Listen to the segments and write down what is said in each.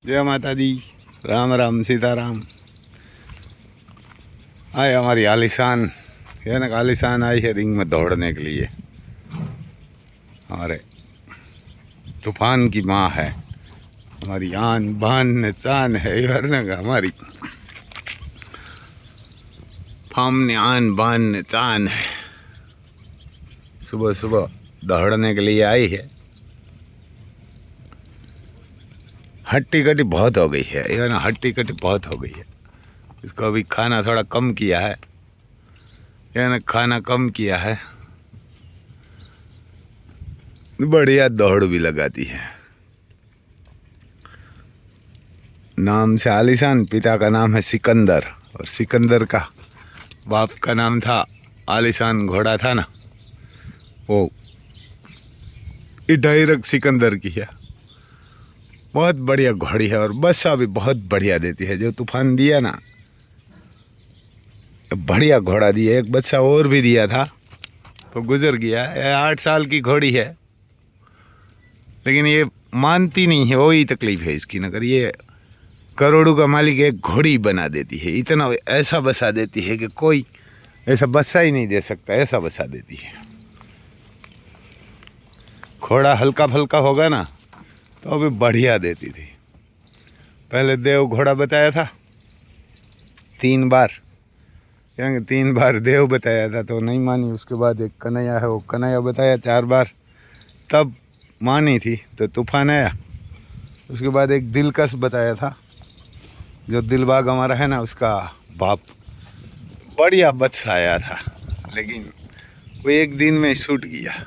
जय माता दी। राम राम सीताराम। आए हमारी आलिशान, है ना, आलिशान आई है रिंग में दौड़ने के लिए। हमारे तूफान की माँ है, हमारी आन बान चान है, हमारी फाम ने आन बान चान है। सुबह सुबह दौड़ने के लिए आई है। हट्टी कट्टी बहुत हो गई है, ये ना, हट्टी कट्टी बहुत हो गई है। इसको अभी खाना थोड़ा कम किया है, ये ना, खाना कम किया है। बढ़िया दौड़ भी लगाती है। नाम से आलिशान, पिता का नाम है सिकंदर, और सिकंदर का बाप का नाम था आलिशान। घोड़ा था ना वो, डायरेक्ट सिकंदर की है। बहुत बढ़िया घोड़ी है और बच्चा भी बहुत बढ़िया देती है। जो तूफान दिया ना, बढ़िया घोड़ा दिया। एक बच्चा और भी दिया था तो गुजर गया। 8 साल की घोड़ी है, लेकिन ये मानती नहीं है, वही तकलीफ है इसकी। नगर ये करोड़ों का मालिक एक घोड़ी बना देती है। इतना ऐसा बसा देती है कि कोई ऐसा बसा ही नहीं दे सकता, ऐसा बसा देती है। घोड़ा हल्का फल्का होगा ना तो अभी बढ़िया देती थी। पहले देव घोड़ा बताया था 3 बार, क्या 3 बार देव बताया था तो नहीं मानी। उसके बाद एक कन्हैया है, वो कन्हैया बताया 4 बार, तब मानी थी। तो तूफान आया। उसके बाद एक दिलकश बताया था, जो दिलबाग हमारा है ना, उसका बाप। बढ़िया बच्चा आया था, लेकिन वो एक दिन में छूट गया।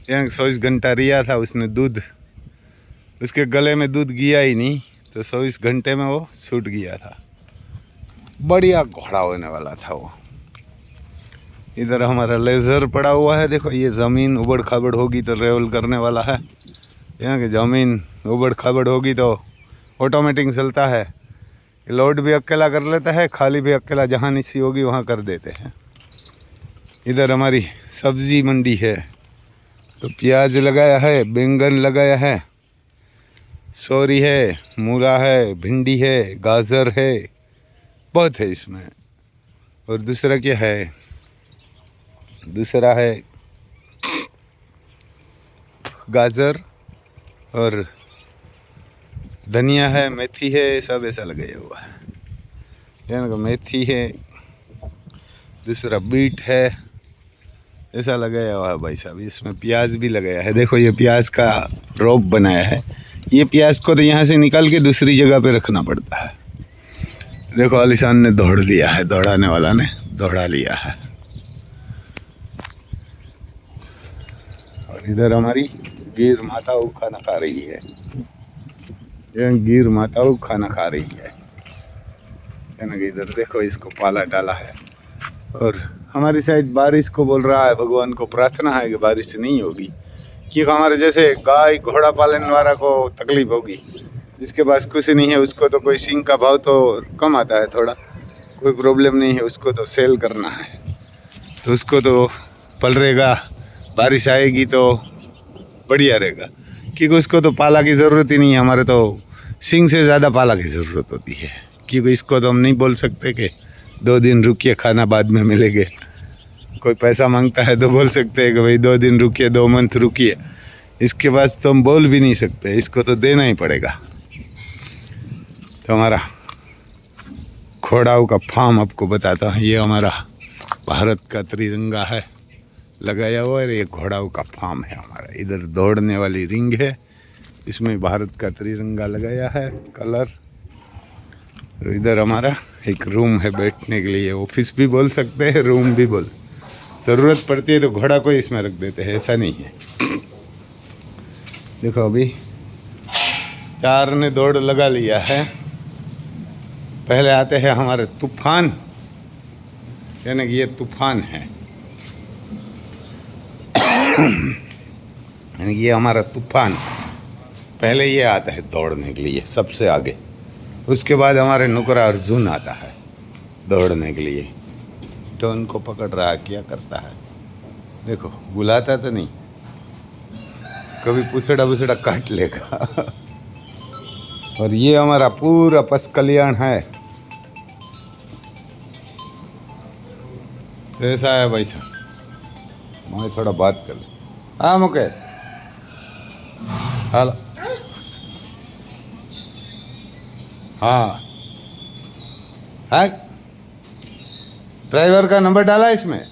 24 घंटा रिया था उसने दूध, उसके गले में दूध गया ही नहीं, तो 24 घंटे में वो छूट गया था। बढ़िया घोड़ा होने वाला था वो। इधर हमारा लेज़र पड़ा हुआ है। देखो, ये ज़मीन उबड़ खाबड़ होगी तो रेवल करने वाला है। यहाँ की ज़मीन उबड़ खाबड़ होगी तो ऑटोमेटिक चलता है। लोड भी अकेला कर लेता है, खाली भी अकेला, जहाँ निसी होगी वहाँ कर देते हैं। इधर हमारी सब्जी मंडी है, तो प्याज लगाया है, बैंगन लगाया है, सौरी है, मूला है, भिंडी है, गाजर है, बहुत है इसमें। और दूसरा क्या है, दूसरा है गाजर और धनिया है, मेथी है, सब ऐसा लगाया हुआ है। यानी मेथी है, दूसरा बीट है, ऐसा लगाया हुआ है भाई साहब। इसमें प्याज भी लगाया है। देखो, ये प्याज का ड्रॉप बनाया है। ये प्याज को तो यहाँ से निकाल के दूसरी जगह पे रखना पड़ता है। देखो, आलिशान ने दौड़ लिया है, दौड़ाने वाला ने दौड़ा लिया है। और इधर हमारी गिर माताओं खाना खा रही है। ये गिर माताओं खाना खा रही है ना। इधर देखो, इसको पाला डाला है। और हमारी साइड बारिश को बोल रहा है, भगवान को प्रार्थना है कि बारिश नहीं होगी, क्योंकि हमारे जैसे गाय घोड़ा पालने वाला को तकलीफ होगी। जिसके पास कुछ नहीं है उसको तो कोई सिंग का भाव तो कम आता है थोड़ा, कोई प्रॉब्लम नहीं है। उसको तो सेल करना है, तो उसको तो पल रहेगा। बारिश आएगी तो बढ़िया रहेगा, क्योंकि उसको तो पाला की ज़रूरत ही नहीं है। हमारे तो सिंग से ज़्यादा पाला की ज़रूरत होती है, क्योंकि इसको तो हम नहीं बोल सकते कि 2 दिन रुकिए, खाना बाद में मिलेंगे। कोई पैसा मांगता है तो बोल सकते हैं कि भाई 2 दिन रुकिए, 2 मंथ रुकिए। इसके पास तो हम बोल भी नहीं सकते, इसको तो देना ही पड़ेगा। तो हमारा घोड़ाओं का फार्म आपको बताता हूँ। ये हमारा भारत का तिरंगा है लगाया हुआ है। ये घोड़ाओं का फार्म है हमारा। इधर दौड़ने वाली रिंग है, इसमें भारत का तिरंगा लगाया है कलर। और इधर हमारा एक रूम है बैठने के लिए, ऑफिस भी बोल सकते हैं, रूम भी बोल। ज़रूरत पड़ती है तो घोड़ा को इसमें रख देते हैं, ऐसा नहीं है। देखो, अभी 4 ने दौड़ लगा लिया है। पहले आते हैं हमारे तूफान, यानी कि ये तूफान है, यानी कि ये हमारा तूफान। पहले ये आता है दौड़ने के लिए सबसे आगे। उसके बाद हमारे नुकरा अर्जुन आता है दौड़ने के लिए। तो उनको पकड़ रहा, क्या करता है देखो, बुलाता तो नहीं, कभी पुसड़ा काट लेगा। और ये हमारा पूरा पस कल्याण है। ऐसा है भाई साहब। मैं थोड़ा बात कर ले। हाँ मुकेश, हेलो। हाँ है, ड्राइवर का नंबर डाला इसमें।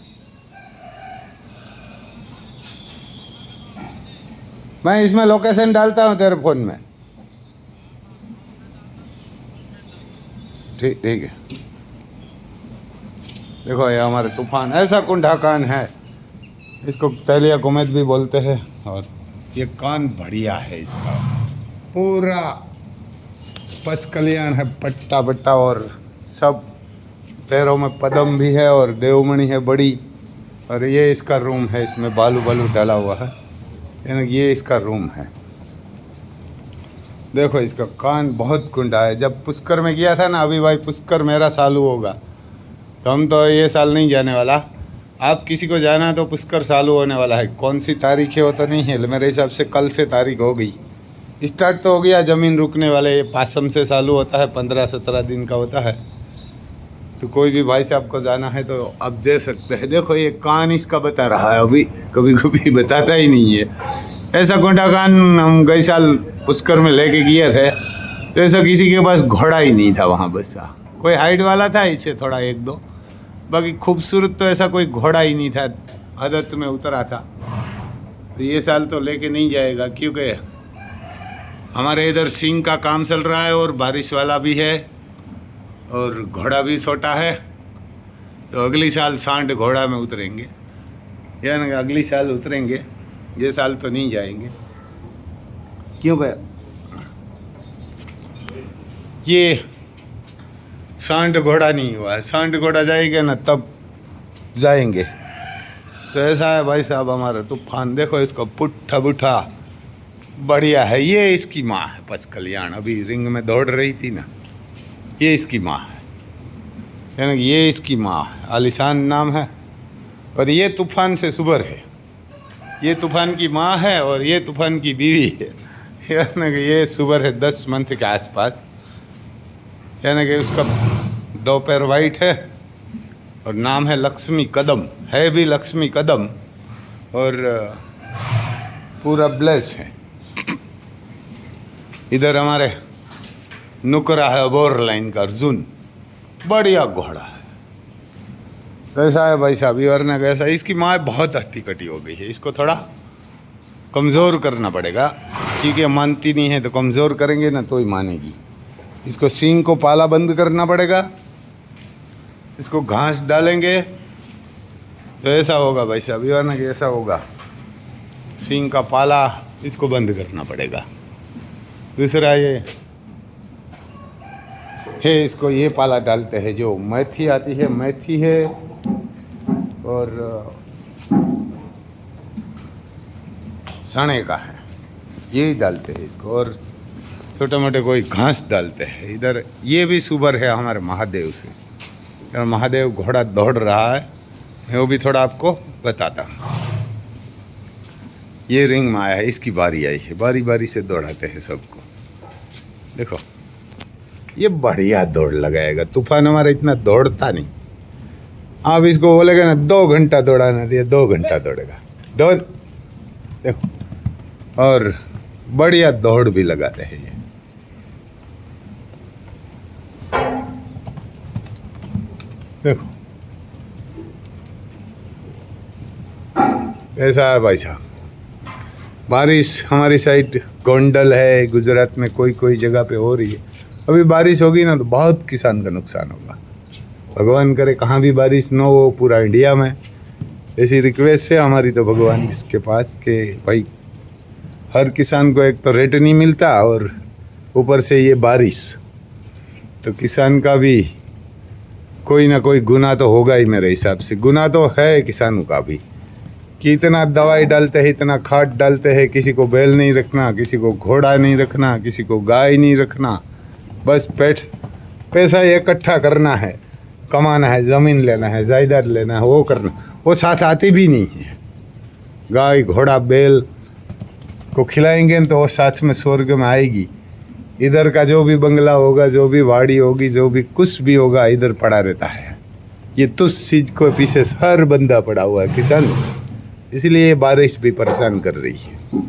मैं इसमें लोकेशन डालता हूँ तेरे फ़ोन में। ठीक ठीक है। देखो ये हमारे तूफान ऐसा कुंडा कान है, इसको तैलिया कुमेद भी बोलते हैं। और ये कान बढ़िया है इसका, पूरा पस कल्याण है, पट्टा पट्टा, और सब पैरों में पदम भी है और देवमणि है बड़ी। और ये इसका रूम है, इसमें बालू बालू डाला हुआ है, यानी ये इसका रूम है। देखो इसका कान बहुत कुंडा है। जब पुष्कर में गया था ना अभी भाई, पुष्कर मेरा चालू होगा तो हम तो ये साल नहीं जाने वाला। आप किसी को जाना तो पुष्कर चालू होने वाला है। कौन सी तारीख है वो तो नहीं है, मेरे हिसाब से कल से तारीख हो गई। स्टार्ट तो हो गया, ज़मीन रुकने वाले। ये पासम से चालू होता है, 15-17 दिन का होता है। तो कोई भी भाई साहब को जाना है तो आप जा सकते हैं। देखो ये कान इसका बता रहा है, अभी कभी कभी बताता ही नहीं है। ऐसा कोंटा कान हम गए साल पुष्कर में लेके गए थे, तो ऐसा किसी के पास घोड़ा ही नहीं था वहाँ। बस कोई हाइट वाला था इससे थोड़ा एक दो, बाकी खूबसूरत तो ऐसा कोई घोड़ा ही नहीं था। आदत में उतरा था। तो ये साल तो लेके नहीं जाएगा, क्योंकि हमारे इधर सिंह का काम चल रहा है और बारिश वाला भी है और घोड़ा भी छोटा है। तो अगली साल सांड घोड़ा में उतरेंगे, यानी अगली साल उतरेंगे। ये साल तो नहीं जाएंगे, क्योंकि ये सांड घोड़ा नहीं हुआ है। सांड घोड़ा जाएगा ना तब जाएंगे। तो ऐसा है भाई साहब हमारा तूफान। देखो इसको पुट्ठा बुट्ठा बढ़िया है। ये इसकी माँ है पस कल्याण, अभी रिंग में दौड़ रही थी ना, ये इसकी माँ है, यानी ये इसकी माँ है। आलिशान नाम है। और ये तूफान से सुबर है। ये तूफान की माँ है और ये तूफान की बीवी है, यानी कि ये सुबर है 10 मंथ के आसपास। यानी कि उसका 2 पैर वाइट है और नाम है लक्ष्मी कदम, है भी लक्ष्मी कदम, और पूरा ब्लेस है। इधर हमारे नुकरा है बोर लाइन का अर्जुन, बढ़िया घोड़ा है। कैसा है भाई साहब, वरना कैसा। इसकी माँ बहुत हट्टी कटी हो गई है, इसको थोड़ा कमज़ोर करना पड़ेगा, क्योंकि मानती नहीं है। तो कमज़ोर करेंगे ना तो ही मानेगी। इसको सींग को पाला बंद करना पड़ेगा, इसको घास डालेंगे तो ऐसा होगा भाई साहब, वरना कि ऐसा होगा। सींग का पाला इसको बंद करना पड़ेगा। दूसरा ये है, इसको ये पाला डालते हैं जो मेथी आती है, मेथी है और सने का है, यही डालते हैं इसको। और छोटे मोटे कोई घास डालते हैं। इधर ये भी सुबर है हमारे महादेव से, यार महादेव घोड़ा दौड़ रहा है, मैं वो भी थोड़ा आपको बताता हूँ। ये रिंग में आया है, इसकी बारी आई है, बारी बारी से दौड़ाते हैं सबको। देखो ये बढ़िया दौड़ लगाएगा। तूफान हमारा इतना दौड़ता नहीं। आप इसको बोलेगा ना 2 घंटा दौड़ाना, दिया 2 घंटा दौड़ेगा। दौड़ देखो, और बढ़िया दौड़ भी लगाते हैं ये। देखो ऐसा है भाई साहब। बारिश हमारी साइड गोंडल है, गुजरात में कोई कोई जगह पे हो रही है। अभी बारिश होगी ना तो बहुत किसान का नुकसान होगा। भगवान करे कहाँ भी बारिश न हो, पूरा इंडिया में। ऐसी रिक्वेस्ट है हमारी तो भगवान के पास कि भाई हर किसान को एक तो रेट नहीं मिलता और ऊपर से ये बारिश, तो किसान का भी कोई ना कोई गुनाह तो होगा ही। मेरे हिसाब से गुनाह तो है किसानों का भी, कि इतना दवाई डालते हैं, इतना खाद डालते हैं। किसी को बैल नहीं रखना, किसी को घोड़ा नहीं रखना, किसी को गाय नहीं रखना, बस पैसा इकट्ठा करना है, कमाना है, ज़मीन लेना है, जायदाद लेना है, वो करना। वो साथ आती भी नहीं है। गाय घोड़ा बैल को खिलाएंगे तो वो साथ में स्वर्ग में आएगी। इधर का जो भी बंगला होगा, जो भी वाड़ी होगी, जो भी कुछ भी होगा, इधर पड़ा रहता है। ये तुस चीज को पीछे हर बंदा पड़ा हुआ है, किसान। इसलिए बारिश भी परेशान कर रही है।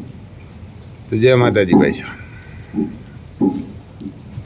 तो जय माता जी भाई साहब।